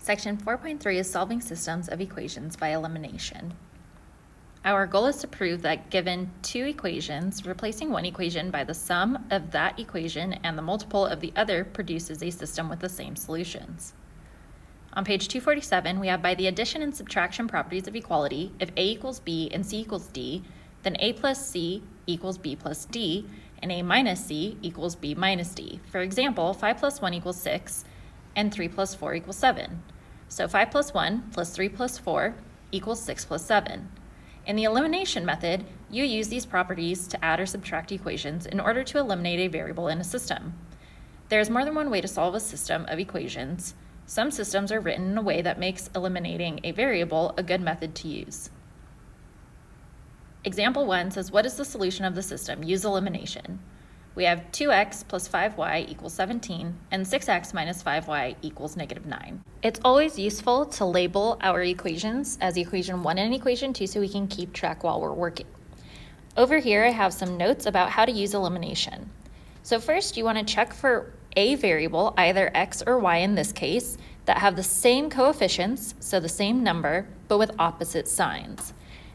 Section 4.3 is solving systems of equations by elimination. Our goal is to prove that given two equations, replacing one equation by the sum of that equation and the multiple of the other produces a system with the same solutions. On page 247, we have by the addition and subtraction properties of equality, if A equals B and C equals D, then A plus C equals B plus D, and A minus C equals B minus D. For example, 5 plus 1 equals 6, and 3 plus 4 equals 7. So 5 plus 1 plus 3 plus 4 equals 6 plus 7. In the elimination method, you use these properties to add or subtract equations in order to eliminate a variable in a system. There is more than one way to solve a system of equations. Some systems are written in a way that makes eliminating a variable a good method to use. Example 1 says, what is the solution of the system? Use elimination. We have 2x plus 5y equals 17, and 6x minus 5y equals -9. It's always useful to label our equations as equation 1 and equation 2 so we can keep track while we're working. Over here, I have some notes about how to use elimination. So first, you want to check for a variable, either x or y in this case, that have the same coefficients, so the same number, but with opposite signs.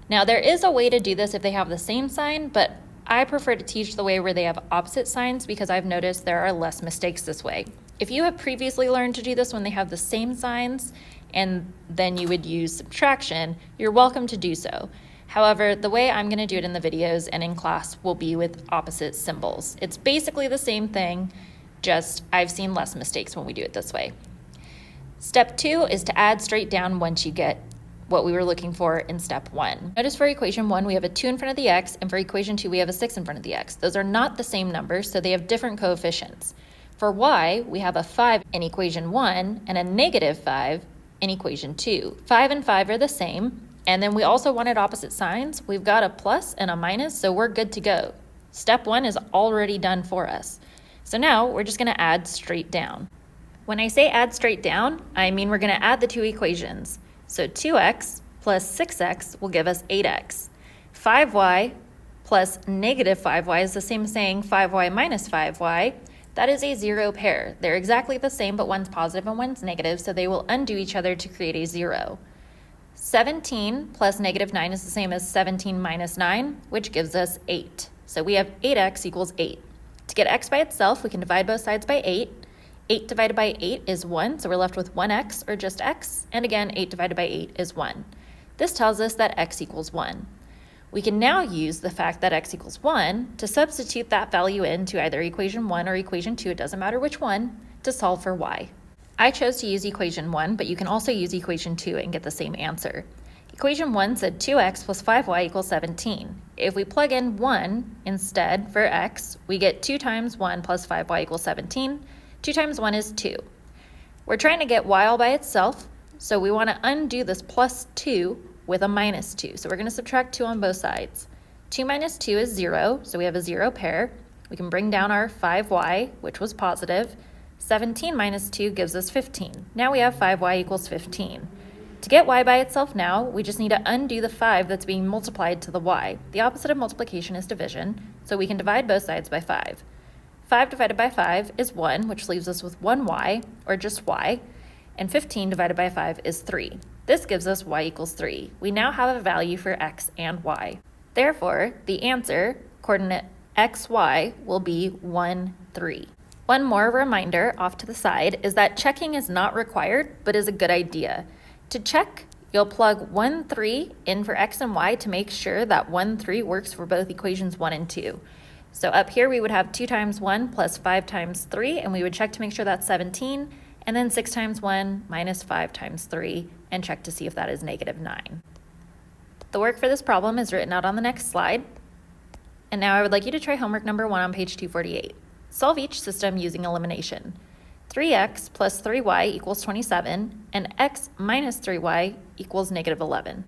Now, there is a way to do this if they have the same sign, but I prefer to teach the way where they have opposite signs because I've noticed there are less mistakes this way. If you have previously learned to do this when they have the same signs and then you would use subtraction, you're welcome to do so. However, the way I'm going to do it in the videos and in class will be with opposite symbols. It's basically the same thing, just I've seen less mistakes when we do it this way. Step 2 is to add straight down once you get what we were looking for in step 1. Notice for equation 1, we have a 2 in front of the x, and for equation 2, we have a 6 in front of the x. Those are not the same numbers, so they have different coefficients. For y, we have a 5 in equation 1 and a -5 in equation 2. 5 and 5 are the same, and then we also wanted opposite signs. We've got a plus and a minus, so we're good to go. Step 1 is already done for us. So now we're just going to add straight down. When I say add straight down, I mean we're going to add the two equations. So 2x plus 6x will give us 8x. 5y plus -5y is the same as saying 5y minus 5y. That is a zero pair. They're exactly the same, but one's positive and one's negative, so they will undo each other to create a 0. 17 plus -9 is the same as 17 minus 9, which gives us 8. So we have 8x equals 8. To get x by itself, we can divide both sides by 8. 8 divided by 8 is 1, so we're left with 1x or just x, and again, 8 divided by 8 is 1. This tells us that x equals 1. We can now use the fact that x equals 1 to substitute that value into either equation 1 or equation 2, it doesn't matter which one, to solve for y. I chose to use equation 1, but you can also use equation 2 and get the same answer. Equation 1 said 2x plus 5y equals 17. If we plug in 1 instead for x, we get 2 times 1 plus 5y equals 17. 2 times 1 is 2. We're trying to get y all by itself, so we want to undo this plus 2 with a minus 2. So we're going to subtract 2 on both sides. 2 minus 2 is 0, so we have a 0 pair. We can bring down our 5y, which was positive. 17 minus 2 gives us 15. Now we have 5y equals 15. To get y by itself now, we just need to undo the 5 that's being multiplied to the y. The opposite of multiplication is division, so we can divide both sides by 5. 5 divided by 5 is 1, which leaves us with 1y, or just y, and 15 divided by 5 is 3. This gives us y equals 3. We now have a value for x and y. Therefore, the answer, coordinate xy, will be 1, 3. One more reminder off to the side is that checking is not required, but is a good idea. To check, you'll plug 1, 3 in for x and y to make sure that 1, 3 works for both equations 1 and 2. So up here we would have 2 times 1 plus 5 times 3, and we would check to make sure that's 17, and then 6 times 1 minus 5 times 3, and check to see if that is -9. The work for this problem is written out on the next slide. And now I would like you to try homework number 1 on page 248. Solve each system using elimination. 3x plus 3y equals 27, and x minus 3y equals -11.